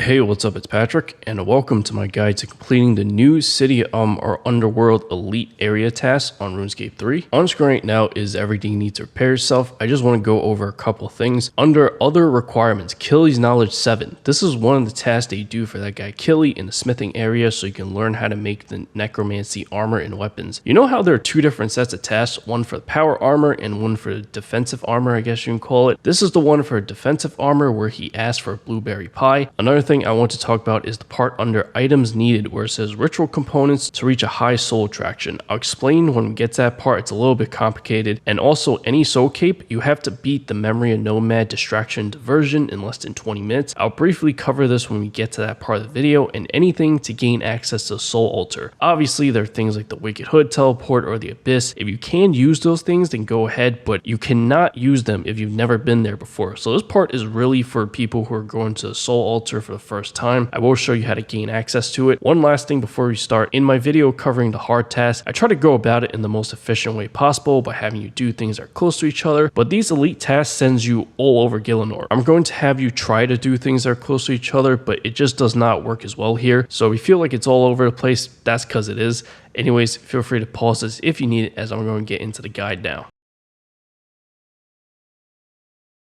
Hey, what's up? It's Patrick, and welcome to my guide to completing the new City or Underworld Elite Area task on RuneScape 3. On screen right now is everything you need to prepare yourself. I just want to go over a couple of things. Under other requirements, Killy's Knowledge 7. This is one of the tasks that you do for that guy Killy in the smithing area so you can learn how to make the necromancy armor and weapons. You know how there are two different sets of tasks, one for the power armor and one for the defensive armor, I guess you can call it. This is the one for defensive armor where he asked for a blueberry pie. Another thing I want to talk about is the part under items needed where it says ritual components to reach a high soul attraction. I'll explain when we get to that part. It's a little bit complicated. And also any soul cape, you have to beat the memory of Nomad distraction diversion in less than 20 minutes. I'll briefly cover this when we get to that part of the video, and anything to gain access to soul altar. Obviously there are things like the wicked hood teleport or the abyss. If you can use those things, then go ahead, but you cannot use them if you've never been there before. So this part is really for people who are going to the soul altar for the first time. I will show you how to gain access to it. One last thing before we start. In my video covering the hard tasks, I try to go about it in the most efficient way possible by having you do things that are close to each other, but these elite tasks sends you all over Gielinor. I'm going to have you try to do things that are close to each other, but it just does not work as well here. So if you feel like it's all over the place, that's because it is. Anyways, feel free to pause this if you need it, as I'm going to get into the guide now.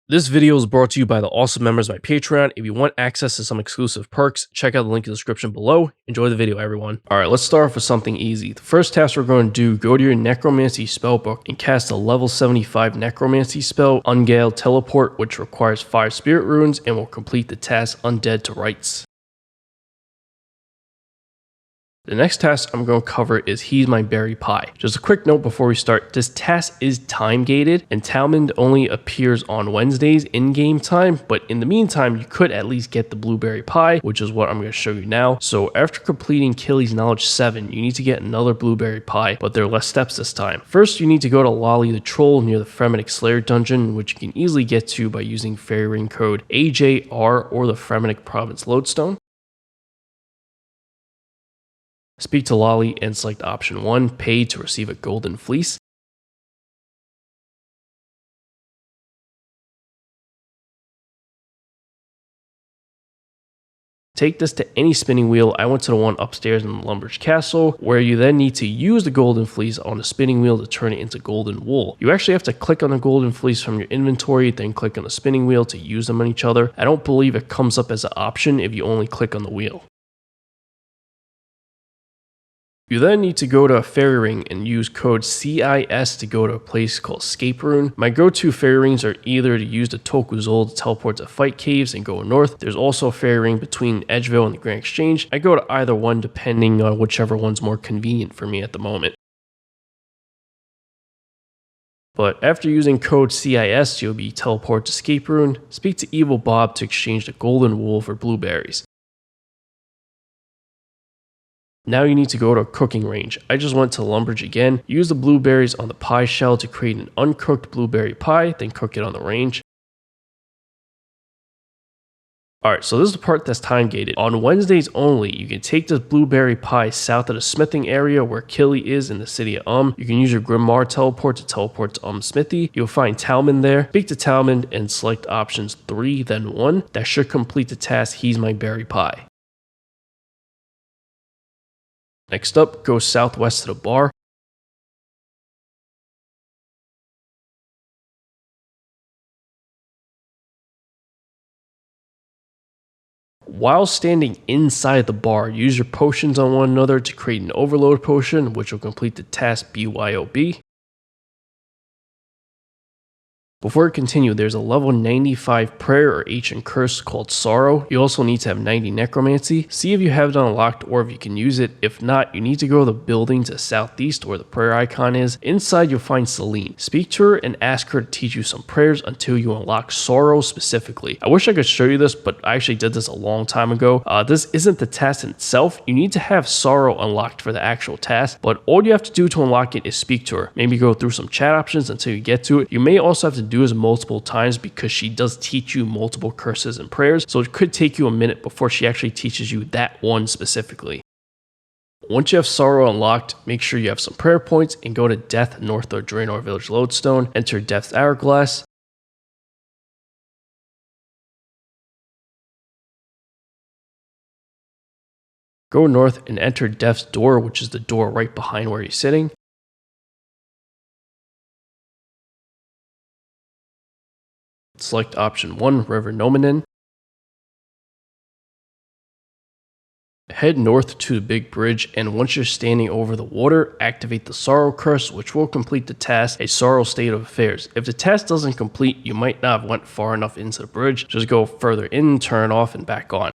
This video is brought to you by the awesome members of my Patreon. If you want access to some exclusive perks, check out the link in the description below. Enjoy the video, everyone. Alright, let's start off with something easy. The first task we're going to do, go to your necromancy spellbook and cast a level 75 necromancy spell, Undead Teleport, which requires 5 spirit runes and will complete the task Undead to Rites. The next task I'm going to cover is He's My Berry Pie. Just a quick note before we start, this task is time gated and Talmud only appears on Wednesdays in game time, but in the meantime you could at least get the blueberry pie, which is what I'm going to show you now. So after completing Killy's Knowledge 7, you need to get another blueberry pie, but there are less steps this time. First, you need to go to Lolly the Troll near the Fremennik Slayer dungeon, which you can easily get to by using fairy ring code AJR or the Fremennik Province lodestone. Speak to Lolly and select option 1, pay to receive a golden fleece. Take this to any spinning wheel. I went to the one upstairs in the Lumber's Castle, where you then need to use the golden fleece on the spinning wheel to turn it into golden wool. You actually have to click on the golden fleece from your inventory, then click on the spinning wheel to use them on each other. I don't believe it comes up as an option if you only click on the wheel. You then need to go to a fairy ring and use code CIS to go to a place called Escape Rune. My go-to fairy rings are either to use the Tokuzol to teleport to Fight Caves and go north. There's also a fairy ring between Edgeville and the Grand Exchange. I go to either one depending on whichever one's more convenient for me at the moment. But after using code CIS, you'll be teleported to Escape Rune. Speak to B.Y.O.B to exchange the golden wool for blueberries. Now you need to go to a cooking range. I just went to Lumberge again. Use the blueberries on the pie shell to create an uncooked blueberry pie, then cook it on the range. Alright, so this is the part that's time gated. On Wednesdays only, you can take this blueberry pie south of the smithing area where Killy is in the city of You can use your Grimoire teleport to Smithy. You'll find Talmud there. Speak to Talmud and select options 3, then 1. That should complete the task He's My Berry Pie. Next up, go southwest to the bar. While standing inside the bar, use your potions on one another to create an overload potion, which will complete the task B.Y.O.B. Before we continue, there's a level 95 prayer or ancient curse called Sorrow. You also need to have 90 necromancy. See if you have it unlocked or if you can use it. If not, you need to go to the building to the southeast where the prayer icon is. Inside, you'll find Celine. Speak to her and ask her to teach you some prayers until you unlock Sorrow specifically. I wish I could show you this, but I actually did this a long time ago. This isn't the task in itself. You need to have Sorrow unlocked for the actual task, but all you have to do to unlock it is speak to her. Maybe go through some chat options until you get to it. You may also have to do this multiple times because she does teach you multiple curses and prayers, so it could take you a minute before she actually teaches you that one specifically. Once you have Sorrow unlocked, make sure you have some prayer points and go to Death north of Draenor Village Lodestone, enter Death's Hourglass, Go north and enter Death's Door, which is the door right behind where you're sitting. Select option 1, River Nomad. Head north to the big bridge, and once you're standing over the water, activate the Sorrow Curse, which will complete the task, A Sorrow State of Affairs. If the task doesn't complete, you might not have went far enough into the bridge. Just go further in, turn off, and back on.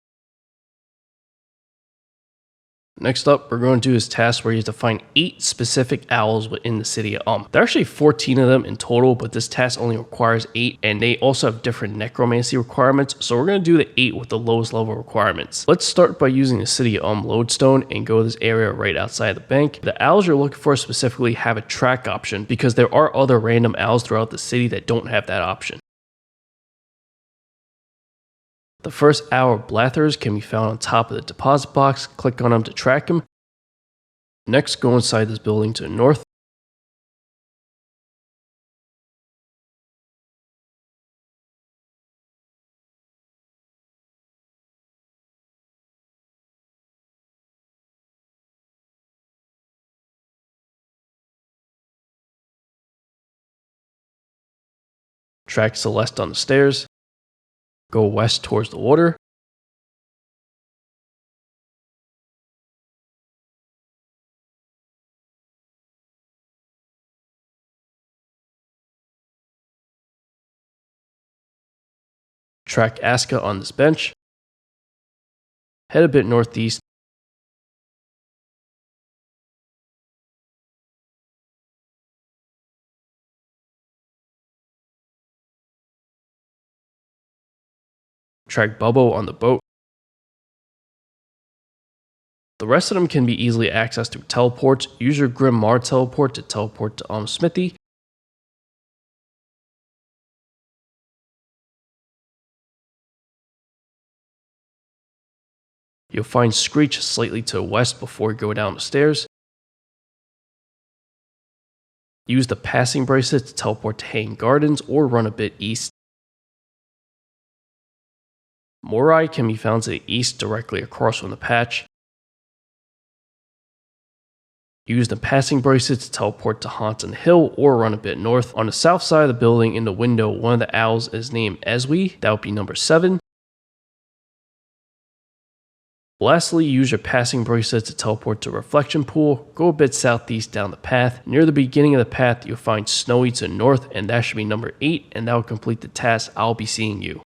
Next up, we're going to do this task where you have to find 8 specific owls within the city of There are actually 14 of them in total, but this task only requires 8, and they also have different necromancy requirements, so we're going to do the 8 with the lowest level requirements. Let's start by using the city of lodestone and go to this area right outside the bank. The owls you're looking for specifically have a track option, because there are other random owls throughout the city that don't have that option. The first owl blathers can be found on top of the deposit box. Click on them to track them. Next, go inside this building to the north. Track Celeste on the stairs. Go west towards the water. Track Amascut on this bench. Head a bit northeast. Track B.Y.O.B on the boat. The rest of them can be easily accessed through teleports. Use your Grimoire teleport to teleport to Smithy. You'll find Screech slightly to the west before you go down the stairs. Use the passing bracelet to teleport to Hanging Gardens or run a bit east. Morai can be found to the east directly across from the patch. Use the passing bracelet to teleport to Haunt on the Hill or run a bit north. On the south side of the building in the window, one of the owls is named Eswi. That would be number 7. Lastly, use your passing bracelet to teleport to Reflection Pool. Go a bit southeast down the path. Near the beginning of the path, you'll find Snowy to the north, and that should be number 8, and that will complete the task. I'll be seeing you.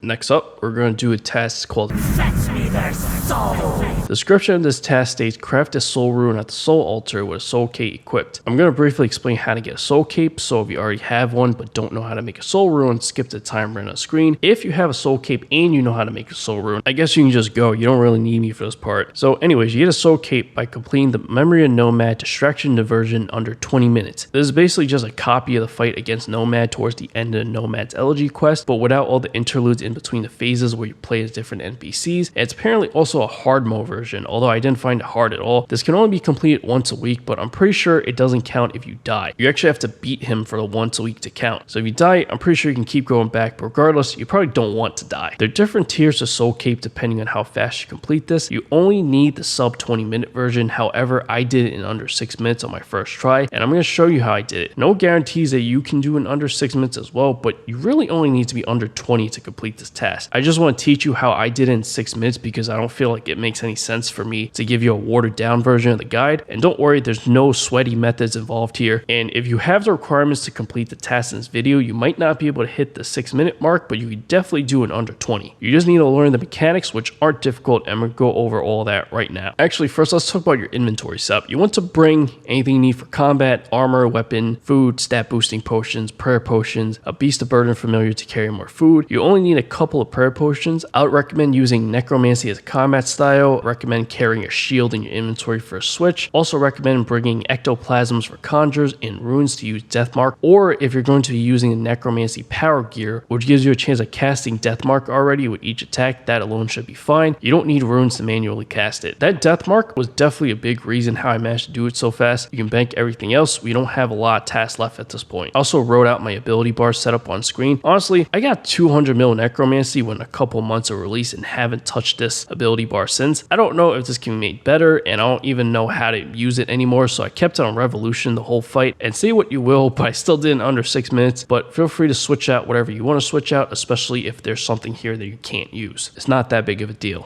Next up, we're going to do a task called Fetch Me Their Soul. The description of this task states, craft a soul rune at the soul altar with a soul cape equipped. I'm going to briefly explain how to get a soul cape, so if you already have one but don't know how to make a soul rune, skip the timer on the screen. If you have a soul cape and you know how to make a soul rune, I guess you can just go. You don't really need me for this part. So anyways, you get a soul cape by completing the Memory of Nomad Distraction Diversion under 20 minutes. This is basically just a copy of the fight against Nomad towards the end of the Nomad's Elegy quest, but without all the interludes in between the phases where you play as different NPCs. And it's apparently also a hard mode version, although I didn't find it hard at all. This can only be completed once a week, but I'm pretty sure it doesn't count if you die. You actually have to beat him for the once a week to count. So if you die, I'm pretty sure you can keep going back, but regardless, you probably don't want to die. There are different tiers of soul cape depending on how fast you complete this. You only need the sub 20-minute version. However, I did it in under 6 minutes on my first try, and I'm going to show you how I did it. No guarantees that you can do it in under 6 minutes as well, but you really only need to be under 20 to complete this task. I just want to teach you how I did it in 6 minutes because I don't feel like it makes any sense for me to give you a watered down version of the guide. And don't worry, there's no sweaty methods involved here. And if you have the requirements to complete the task in this video, you might not be able to hit the 6 minute mark, but you can definitely do it under 20. You just need to learn the mechanics, which aren't difficult, and we're going to go over all that right now. Actually, first let's talk about your inventory setup. You want to bring anything you need for combat: armor, weapon, food, stat boosting potions, prayer potions, a beast of burden familiar to carry more food. You only need a couple of prayer potions. I would recommend using necromancy as a combat style. I recommend carrying a shield in your inventory for a switch. Also recommend bringing ectoplasms for conjures and runes to use Deathmark, or if you're going to be using the necromancy power gear, which gives you a chance of casting Deathmark already with each attack, that alone should be fine. You don't need runes to manually cast it. That Deathmark was definitely a big reason how I managed to do it so fast. You can bank everything else. We don't have a lot of tasks left at this point. I also wrote out my ability bar setup on screen. Honestly, I got 200 mil necromancy when a couple months of release and haven't touched this ability bar since. I don't know if this can be made better, and I don't even know how to use it anymore, so I kept it on revolution the whole fight. And say what you will, but I still did in under 6 minutes. But feel free to switch out whatever you want to switch out, especially if there's something here that you can't use. It's not that big of a deal.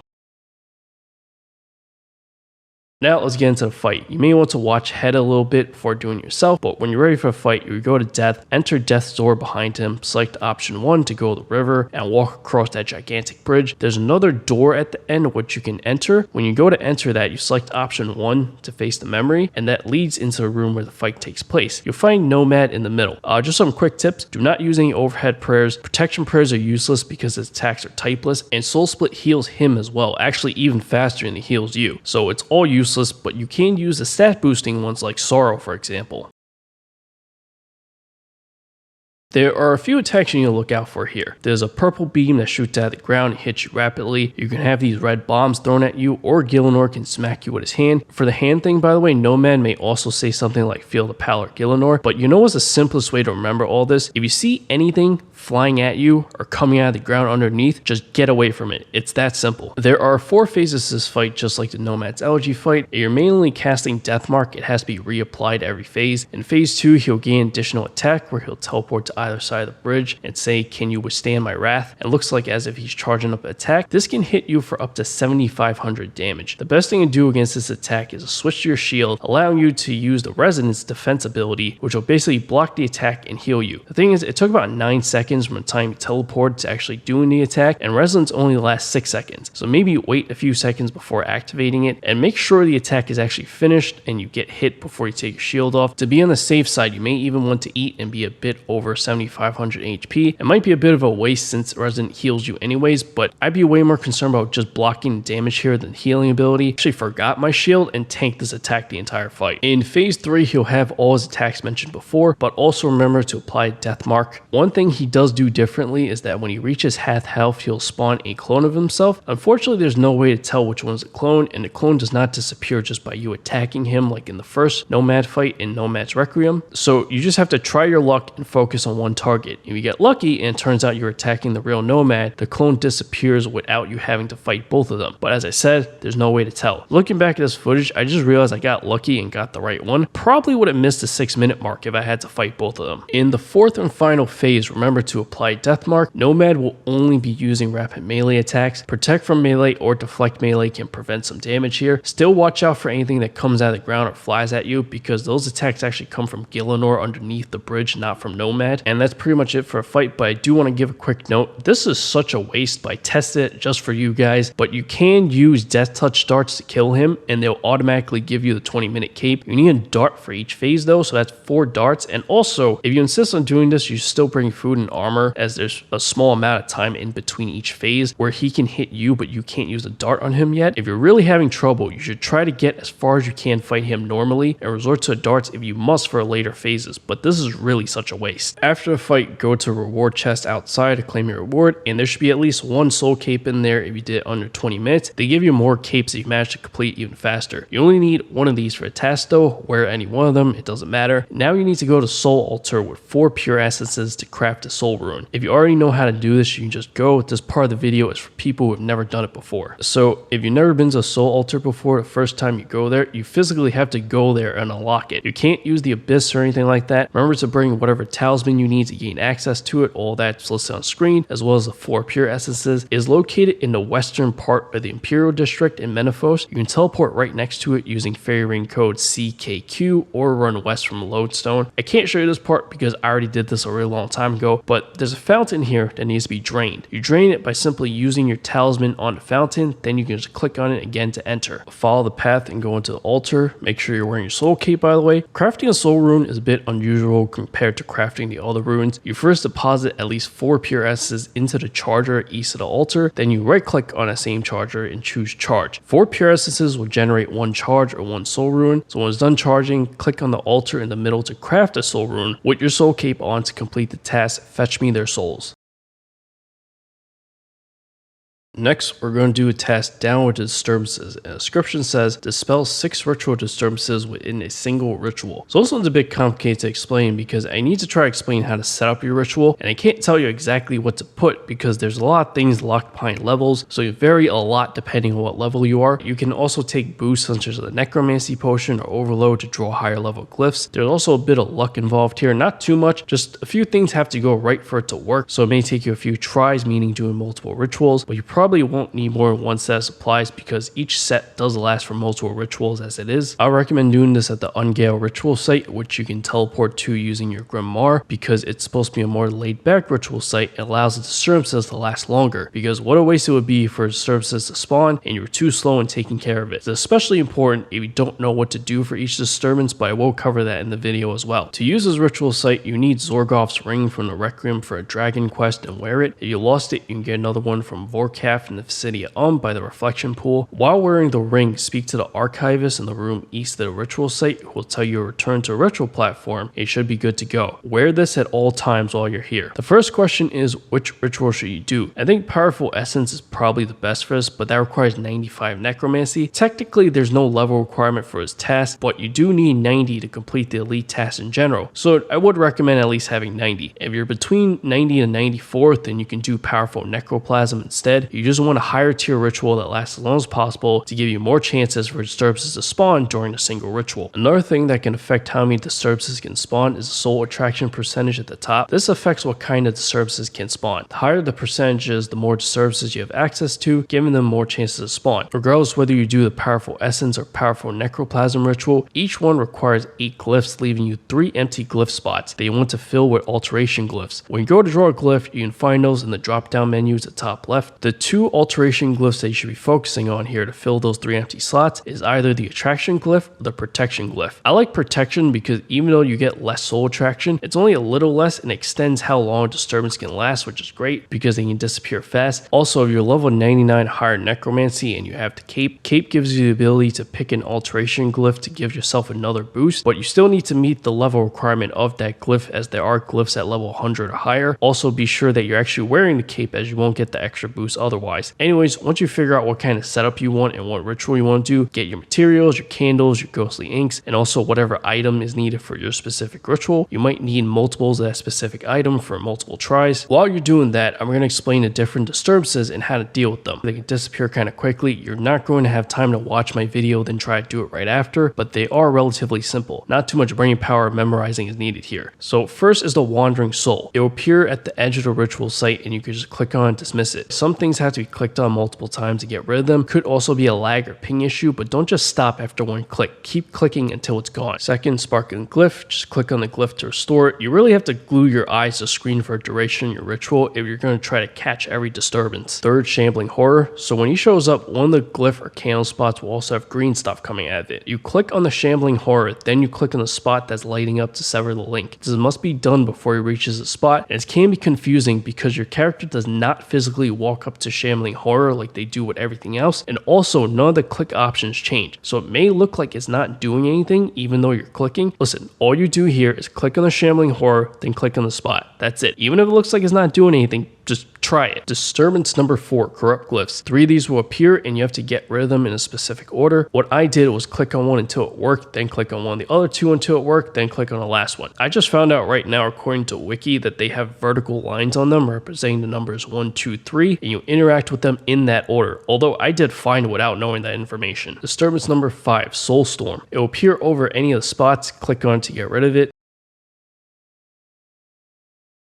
Now let's get into the fight. You may want to watch ahead a little bit before doing it yourself, but when you're ready for a fight, you go to Death, enter Death's door behind him, select option 1 to go to the river, and walk across that gigantic bridge. There's another door at the end which you can enter. When you go to enter that, you select option 1 to face the memory, and that leads into the room where the fight takes place. You'll find Nomad in the middle. Just some quick tips. Do not use any overhead prayers. Protection prayers are useless because his attacks are typeless, and Soul Split heals him as well, actually even faster than it heals you. So it's all useless, but you can use the stat boosting ones like Sorrow, for example. There are a few attacks you need to look out for here. There's a purple beam that shoots out of the ground and hits you rapidly. You can have these red bombs thrown at you, or Gielinor can smack you with his hand. For the hand thing, by the way, Nomad may also say something like Feel the Power Gielinor, but you know what's the simplest way to remember all this? If you see anything flying at you or coming out of the ground underneath, just get away from it. It's that simple. There are 4 phases to this fight, just like the Nomad's Elegy fight. If you're mainly casting Deathmark, it has to be reapplied every phase. In phase 2, he'll gain additional attack where he'll teleport to either side of the bridge and say, can you withstand my wrath? And looks like as if he's charging up an attack. This can hit you for up to 7,500 damage. The best thing to do against this attack is to switch to your shield, allowing you to use the Resonance defense ability, which will basically block the attack and heal you. The thing is, it took about 9 seconds from the time you teleport to actually doing the attack, and Resonance only lasts 6 seconds. So maybe wait a few seconds before activating it, and make sure the attack is actually finished and you get hit before you take your shield off. To be on the safe side, you may even want to eat and be a bit over 7,500 HP. It might be a bit of a waste since Resonance heals you anyways, but I'd be way more concerned about just blocking damage here than healing ability. Actually forgot my shield and tanked this attack the entire fight. In phase 3, he'll have all his attacks mentioned before, but also remember to apply Deathmark. One thing he does do differently is that when he reaches half health, he'll spawn a clone of himself. Unfortunately, there's no way to tell which one's a clone, and the clone does not disappear just by you attacking him like in the first Nomad fight in Nomad's Requiem. So you just have to try your luck and focus on one target. If you get lucky and it turns out you're attacking the real Nomad, the clone disappears without you having to fight both of them. But as I said, there's no way to tell. Looking back at this footage, I just realized I got lucky and got the right one. Probably would have missed the 6-minute mark if I had to fight both of them. In the 4th and final phase, remember to apply Deathmark. Nomad will only be using rapid melee attacks. Protect from melee or deflect melee can prevent some damage here. Still watch out for anything that comes out of the ground or flies at you, because those attacks actually come from Gielinor underneath the bridge, not from Nomad. And that's pretty much it for a fight, but I do want to give a quick note. This is such a waste, but I tested it just for you guys. But you can use Death Touch darts to kill him, and they'll automatically give you the 20-minute cape. You need a dart for each phase though, so that's 4 darts. And also, if you insist on doing this, you still bring food and armor, as there's a small amount of time in between each phase where he can hit you, but you can't use a dart on him yet. If you're really having trouble, you should try to get as far as you can fight him normally and resort to darts if you must for later phases, but this is really such a waste. After the fight, go to reward chest outside to claim your reward, and there should be at least 1 soul cape in there if you did it under 20 minutes. They give you more capes if you manage to complete even faster. You only need 1 of these for a task though. Wear any one of them, it doesn't matter. Now you need to go to Soul Altar with 4 pure essences to craft a soul rune. If you already know how to do this, you can just go. This part of the video is for people who have never done it before. So if you've never been to a Soul Altar before, the first time you go there, you physically have to go there and unlock it. You can't use the Abyss or anything like that. Remember to bring whatever talisman you need to gain access to it. All that's listed on screen, as well as the 4 pure essences. It is located in the western part of the Imperial District in Menaphos. You can teleport right next to it using fairy ring code CKQ or run west from Lodestone. I can't show you this part because I already did this a really long time ago, but there's a fountain here that needs to be drained. You drain it by simply using your talisman on the fountain, then you can just click on it again to enter. Follow the path and go into the altar. Make sure you're wearing your soul cape, by the way. Crafting a soul rune is a bit unusual compared to crafting the other all the runes, you first deposit at least 4 pure essences into the charger east of the altar, then you right click on that same charger and choose charge. 4 pure essences will generate 1 charge or 1 soul rune, so when it's done charging, click on the altar in the middle to craft a soul rune with your soul cape on to complete the task, fetch me their souls. Next, we're going to do a task down with the disturbances, and the description says dispel 6 ritual disturbances within a single ritual. So this one's a bit complicated to explain because I need to try to explain how to set up your ritual, and I can't tell you exactly what to put because there's a lot of things locked behind levels, so you vary a lot depending on what level you are. You can also take boosts such as the necromancy potion or overload to draw higher level glyphs. There's also a bit of luck involved here, not too much, just a few things have to go right for it to work, so it may take you a few tries, meaning doing multiple rituals, but you probably won't need more than 1 set of supplies because each set does last for multiple rituals as it is. I recommend doing this at the Undead ritual site, which you can teleport to using your Grimoire, because it's supposed to be a more laid back ritual site. It allows the disturbances to last longer, because what a waste it would be for disturbances to spawn and you're too slow in taking care of it. It's especially important if you don't know what to do for each disturbance, but I will cover that in the video as well. To use this ritual site, you need Zorgov's ring from the Requiem for a dragon quest and wear it. If you lost it, you can get another one from Vorkaf in the City of by the reflection pool. While wearing the ring, speak to the archivist in the room east of the ritual site who will tell you to return to a ritual platform. It should be good to go. Wear this at all times while you're here. The first question is, which ritual should you do? I think powerful essence is probably the best for this, but that requires 95 necromancy. Technically there's no level requirement for this task, but you do need 90 to complete the elite task in general, so I would recommend at least having 90. If you're between 90 and 94, then you can do powerful necroplasm instead. You just want a higher tier ritual that lasts as long as possible to give you more chances for disturbances to spawn during a single ritual. Another thing that can affect how many disturbances can spawn is the soul attraction percentage at the top. This affects what kind of disturbances can spawn. The higher the percentage is, the more disturbances you have access to, giving them more chances to spawn. Regardless whether you do the powerful essence or powerful necroplasm ritual, each one requires 8 glyphs, leaving you 3 empty glyph spots that you want to fill with alteration glyphs. When you go to draw a glyph, you can find those in the drop down menus at the top left. The 2 alteration glyphs that you should be focusing on here to fill those 3 empty slots is either the attraction glyph or the protection glyph. I like protection because even though you get less soul attraction, it's only a little less and extends how long a disturbance can last, which is great because they can disappear fast. Also, if you're level 99 higher necromancy and you have the cape gives you the ability to pick an alteration glyph to give yourself another boost, but you still need to meet the level requirement of that glyph, as there are glyphs at level 100 or higher. Also be sure that you're actually wearing the cape, as you won't get the extra boost otherwise. Anyways, once you figure out what kind of setup you want and what ritual you want to do, get your materials, your candles, your ghostly inks, and also whatever item is needed for your specific ritual. You might need multiples of that specific item for multiple tries. While you're doing that, I'm going to explain the different disturbances and how to deal with them. They can disappear kind of quickly. You're not going to have time to watch my video then try to do it right after, but they are relatively simple. Not too much brain power memorizing is needed here. So first is the wandering soul. It will appear at the edge of the ritual site and you can just click on and dismiss it. Some things have to be clicked on multiple times to get rid of them. Could also be a lag or ping issue, but don't just stop after one click. Keep clicking until it's gone. Second, sparkling glyph. Just click on the glyph to restore it. You really have to glue your eyes to the screen for a duration in your ritual if you're going to try to catch every disturbance. Third, shambling horror. So when he shows up, one of the glyph or candle spots will also have green stuff coming out of it. You click on the shambling horror, then you click on the spot that's lighting up to sever the link. This must be done before he reaches the spot, and it can be confusing because your character does not physically walk up to shambling horror like they do with everything else, and also none of the click options change. So it may look like it's not doing anything even though you're clicking. Listen, all you do here is click on the shambling horror, then click on the spot. That's it. Even if it looks like it's not doing anything, just try it. Disturbance number 4, corrupt glyphs. 3 of these will appear and you have to get rid of them in a specific order. What I did was click on one until it worked, then click on one of the other 2 until it worked, then click on the last one. I just found out right now, according to Wiki, that they have vertical lines on them representing the numbers 1, 2, 3, and you interact with them in that order. Although I did fine without knowing that information. Disturbance number 5, Soulstorm. It will appear over any of the spots. Click on to get rid of it.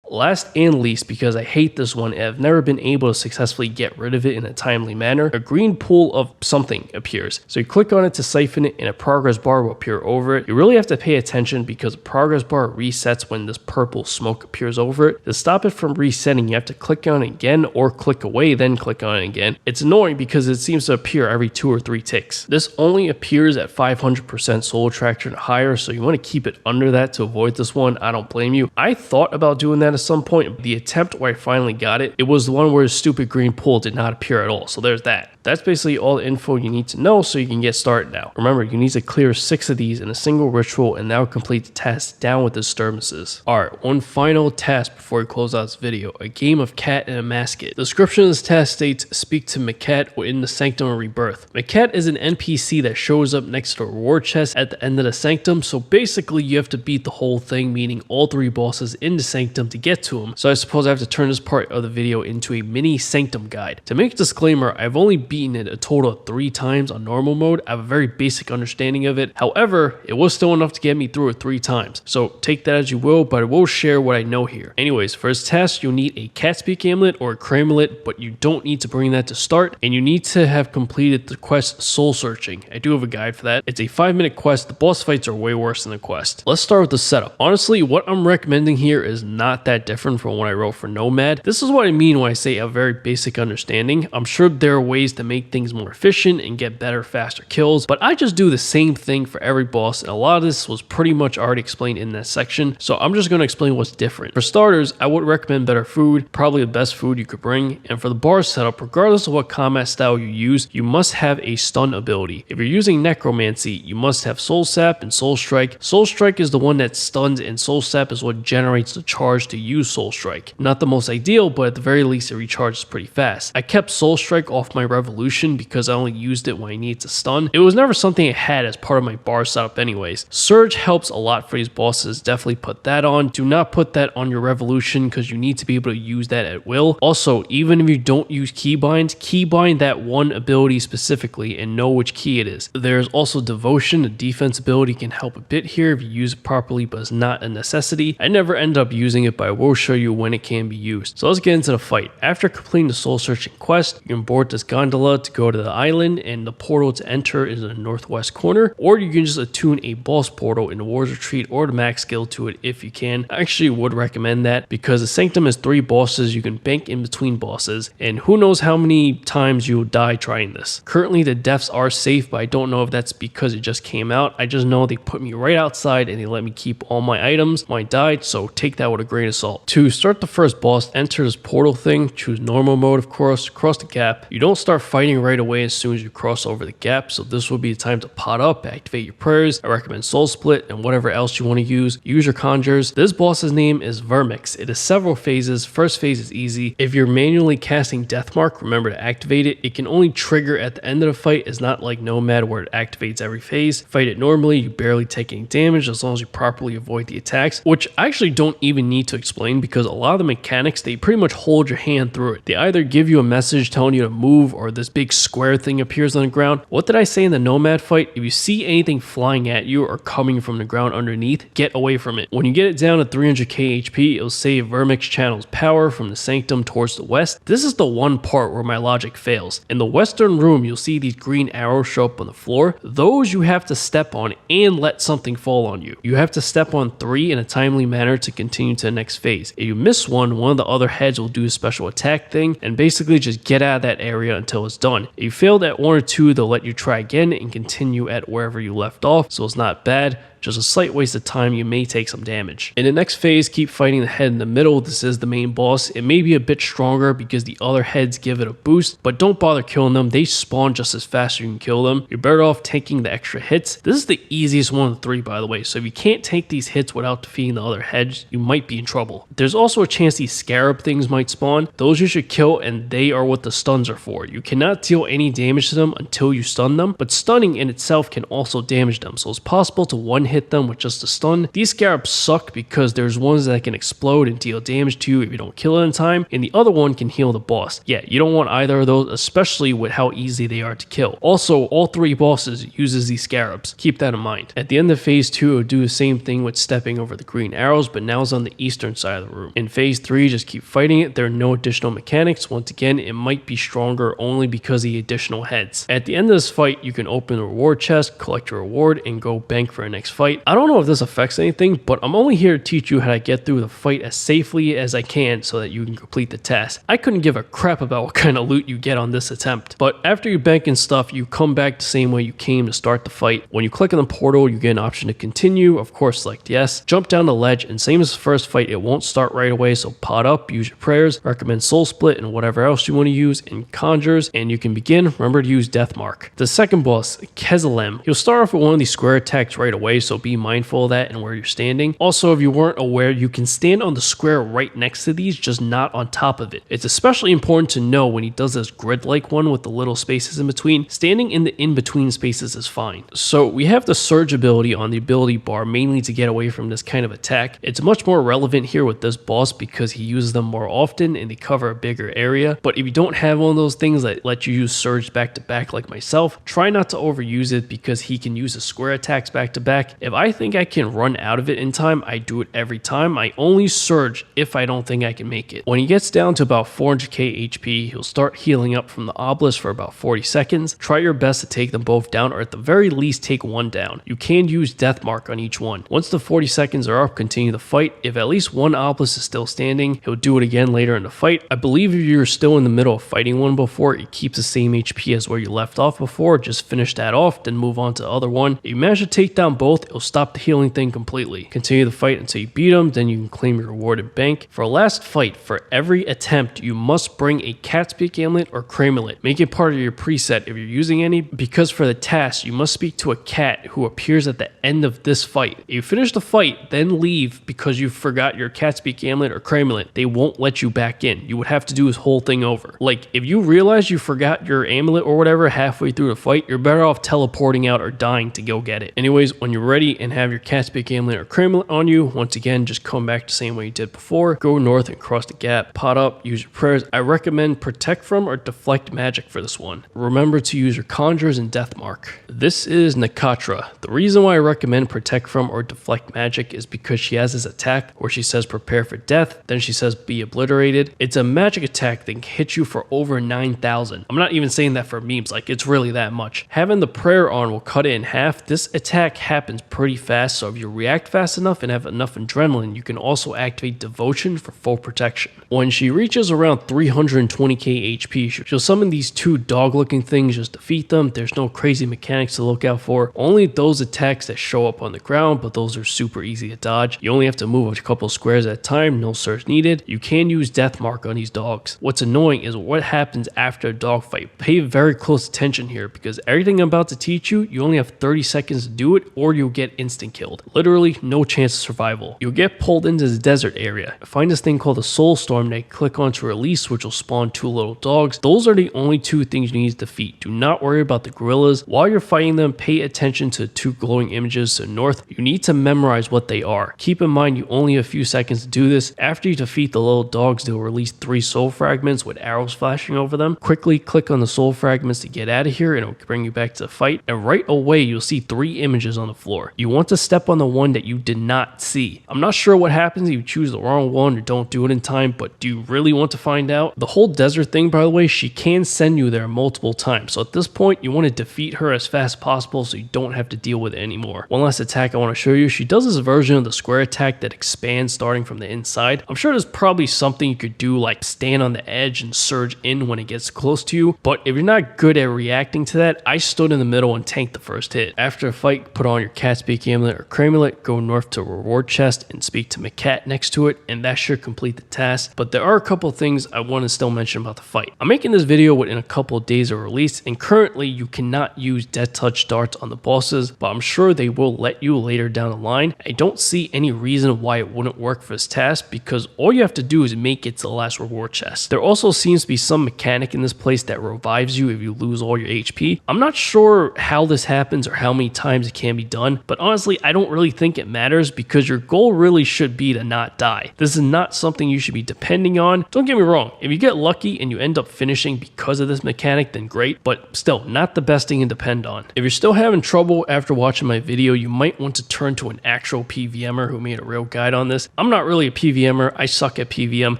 Last and least, because I hate this one and I've never been able to successfully get rid of it in a timely manner, a green pool of something appears. So you click on it to siphon it and a progress bar will appear over it. You really have to pay attention because the progress bar resets when this purple smoke appears over it. To stop it from resetting, you have to click on it again or click away, then click on it again. It's annoying because it seems to appear every 2 or 3 ticks. This only appears at 500% soul attraction and higher, so you want to keep it under that to avoid this one. I don't blame you. I thought about doing that at some point. The attempt where I finally got it, it was the one where the stupid green pool did not appear at all. So there's that. That's basically all the info you need to know so you can get started now. Remember, you need to clear 6 of these in a single ritual and now complete the task down with Disturbances. Alright, one final task before we close out this video. A game of cat and Amascut. The description of this task states, speak to Macat in the Sanctum of Rebirth. Macat is an NPC that shows up next to a reward chest at the end of the Sanctum, so basically you have to beat the whole thing, meaning all 3 bosses in the Sanctum to get to him. So I suppose I have to turn this part of the video into a mini Sanctum guide. To make a disclaimer, I've only beaten it a total of 3 times on normal mode. I have a very basic understanding of it. However, it was still enough to get me through it 3 times. So take that as you will, but I will share what I know here. Anyways, for this task, you'll need a cat speak amulet or a cramulet, but you don't need to bring that to start, and you need to have completed the quest Soul Searching. I do have a guide for that. It's a 5-minute quest. The boss fights are way worse than the quest. Let's start with the setup. Honestly, what I'm recommending here is not that different from what I wrote for Nomad. This is what I mean when I say a very basic understanding. I'm sure there are ways to make things more efficient and get better, faster kills, but I just do the same thing for every boss, and a lot of this was pretty much already explained in that section, so I'm just going to explain what's different. For starters, I would recommend better food, probably the best food you could bring, and for the bar setup, regardless of what combat style you use, you must have a stun ability. If you're using necromancy, you must have soul sap and soul strike. Soul strike is the one that stuns, and soul sap is what generates the charge to use soul strike. Not the most ideal, but at the very least it recharges pretty fast. I kept soul strike off my revolution because I only used it when I needed to stun. It was never something I had as part of my bar setup anyways. Surge helps a lot for these bosses, definitely put that on. Do not put that on your revolution because you need to be able to use that at will. Also, even if you don't use keybinds, keybind that one ability specifically and know which key it is. There's also devotion. The defense ability can help a bit here if you use it properly, but it's not a necessity. I never end up using it, but I will show you when it can be used. So let's get into the fight. After completing the soul searching quest, you can board this gondola to go to the island, and the portal to enter is in the northwest corner, or you can just attune a boss portal in the War's Retreat or the max skill to it if you can. I actually would recommend that because the Sanctum has 3 bosses. You can bank in between bosses, and who knows how many times you'll die trying this. Currently the deaths are safe, but I don't know if that's because it just came out. I just know they put me right outside and they let me keep all my items when I died, so take that with a grain of salt. To start the first boss, enter this portal thing, choose normal mode of course, cross the gap. You don't start fighting right away as soon as you cross over the gap, so this will be the time to pot up, activate your prayers. I recommend soul split and whatever else you want to use. Use your conjures. This boss's name is vermyx. It has several phases. First phase is easy. If you're manually casting Deathmark, remember to activate it. It can only trigger at the end of the fight. It's not like Nomad where it activates every phase. Fight it normally, you barely take any damage as long as you properly avoid the attacks, which I actually don't even need to explain because a lot of the mechanics, they pretty much hold your hand through it. They either give you a message telling you to move or this big square thing appears on the ground. What did I say in the Nomad fight? If you see anything flying at you or coming from the ground underneath, get away from it. When you get it down to 300k HP, it'll say vermyx channels power from the Sanctum towards the west. This is the one part where my logic fails. In the western room, you'll see these green arrows show up on the floor. Those you have to step on and let something fall on you. You have to step on 3 in a timely manner to continue to the next phase. If you miss one of the other heads will do a special attack thing and basically just get out of that area until it's done. If you failed at 1 or 2, they'll let you try again and continue at wherever you left off, so it's not bad. Just a slight waste of time, you may take some damage. In the next phase, keep fighting the head in the middle. This is the main boss. It may be a bit stronger because the other heads give it a boost, but don't bother killing them. They spawn just as fast as you can kill them. You're better off taking the extra hits. This is the easiest one of the 3, by the way, so if you can't take these hits without defeating the other heads, you might be in trouble. There's also a chance these scarab things might spawn. Those you should kill, and they are what the stuns are for. You cannot deal any damage to them until you stun them, but stunning in itself can also damage them, so it's possible to one-hit hit them with just a stun. These scarabs suck because there's ones that can explode and deal damage to you if you don't kill it in time, and the other one can heal the boss. Yeah, you don't want either of those, especially with how easy they are to kill. Also, all 3 bosses uses these scarabs. Keep that in mind. At the end of phase 2, it'll do the same thing with stepping over the green arrows, but now it's on the eastern side of the room. In phase 3, just keep fighting it. There are no additional mechanics. Once again, it might be stronger only because of the additional heads. At the end of this fight, you can open the reward chest, collect your reward, and go bank for a next fight. I don't know if this affects anything, but I'm only here to teach you how to get through the fight as safely as I can so that you can complete the task. I couldn't give a crap about what kind of loot you get on this attempt, but after you bank and stuff, you come back the same way you came to start the fight. When you click on the portal, you get an option to continue. Of course, select yes. Jump down the ledge, and same as the first fight, it won't start right away, so pot up, use your prayers, recommend soul split and whatever else you want to use, and conjures, and you can begin. Remember to use death mark. The second boss, kezalam, you'll start off with one of these square attacks right away, so be mindful of that and where you're standing. Also, if you weren't aware, you can stand on the square right next to these, just not on top of it. It's especially important to know when he does this grid-like one with the little spaces in between. Standing in the in-between spaces is fine. So we have the surge ability on the ability bar, mainly to get away from this kind of attack. It's much more relevant here with this boss because he uses them more often and they cover a bigger area. But if you don't have one of those things that let you use surge back to back like myself, try not to overuse it because he can use the square attacks back to back. If I think I can run out of it in time, I do it every time. I only surge if I don't think I can make it. When he gets down to about 400k HP, he'll start healing up from the obelisk for about 40 seconds. Try your best to take them both down, or at the very least take one down. You can use death mark on each one. Once the 40 seconds are up, continue the fight. If at least one obelisk is still standing, he'll do it again later in the fight. I believe if you're still in the middle of fighting one before, it keeps the same HP as where you left off before. Just finish that off, then move on to the other one. If you manage to take down both, it'll stop the healing thing completely. Continue the fight until you beat him, then you can claim your reward and bank. For a last fight, for every attempt, you must bring a cat speak amulet or cramelet. Make it part of your preset if you're using any, because for the task, you must speak to a cat who appears at the end of this fight. If you finish the fight, then leave because you forgot your cat speak amulet or cramelet. They won't let you back in. You would have to do this whole thing over. Like, if you realize you forgot your amulet or whatever halfway through the fight, you're better off teleporting out or dying to go get it. Anyways, when you're ready and have your cat speak amulet or cramelet on you, once again, just come back the same way you did before. Go north and cross the gap. Pot up, use your prayers. I recommend protect from or deflect magic for this one. Remember to use your conjures and death mark. This is Nakatra. The reason why I recommend protect from or deflect magic is because she has this attack where she says prepare for death, then she says be obliterated. It's a magic attack that can hit you for over 9,000. I'm not even saying that for memes, like it's really that much. Having the prayer on will cut it in half. This attack happens pretty fast, so if you react fast enough and have enough adrenaline, you can also activate devotion for full protection. When she reaches around 320k HP, she'll summon these 2 dog-looking things. Just defeat them. There's no crazy mechanics to look out for. Only those attacks that show up on the ground, but those are super easy to dodge. You only have to move a couple squares at a time. No surge needed. You can use death mark on these dogs. What's annoying is what happens after a dog fight. Pay very close attention here because everything I'm about to teach you, you only have 30 seconds to do it or you'll get instant killed. Literally no chance of survival. You'll get pulled into the desert area. Find this thing called the soul storm that you click on to release, which will spawn 2 little dogs. Those are the only 2 things you need to defeat. Do not worry about the gorillas. While you're fighting them, pay attention to the 2 glowing images to the north. You need to memorize what they are. Keep in mind you only have a few seconds to do this. After you defeat the little dogs, they'll release 3 soul fragments with arrows flashing over them. Quickly click on the soul fragments to get out of here and it'll bring you back to the fight. And right away you'll see 3 images on the floor. You want to step on the one that you did not see. I'm not sure what happens if you choose the wrong one or don't do it in time, but do you really want to find out? The whole desert thing, by the way, she can send you there multiple times. So at this point, you want to defeat her as fast as possible so you don't have to deal with it anymore. One last attack I want to show you. She does this version of the square attack that expands starting from the inside. I'm sure there's probably something you could do like stand on the edge and surge in when it gets close to you. But if you're not good at reacting to that, I stood in the middle and tanked the first hit. After a fight, put on your cat speak amulet or cramelet, go north to a reward chest and speak to McCat next to it, and that should complete the task. But there are a couple of things I want to still mention about the fight. I'm making this video within a couple of days of release, and currently you cannot use death touch darts on the bosses, but I'm sure they will let you later down the line. I don't see any reason why it wouldn't work for this task because all you have to do is make it to the last reward chest. There also seems to be some mechanic in this place that revives you if you lose all your HP. I'm not sure how this happens or how many times it can be done, ton, but honestly, I don't really think it matters because your goal really should be to not die. This is not something you should be depending on. Don't get me wrong, if you get lucky and you end up finishing because of this mechanic, then great, but still not the best thing to depend on. If you're still having trouble after watching my video, you might want to turn to an actual PVMer who made a real guide on this. I'm not really a PVMer, I suck at PVM,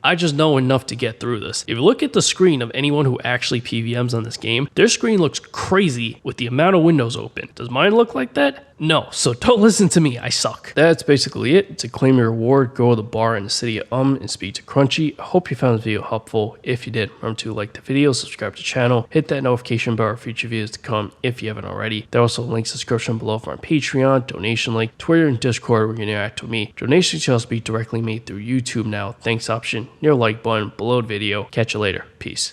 I just know enough to get through this. If you look at the screen of anyone who actually PVMs on this game, their screen looks crazy with the amount of windows open. Does mine look like that? No, so don't listen to me, I suck. That's basically it. To claim your reward, go to the bar in the city of and speak to Crunchy. I hope you found this video helpful. If you did, remember to like the video, subscribe to the channel, hit that notification bell for future videos to come if you haven't already. There are also links in the description below for our Patreon, donation link, Twitter, and Discord where you can interact with me. Donations can also be directly made through YouTube now. Thanks option, near like button, below the video. Catch you later. Peace.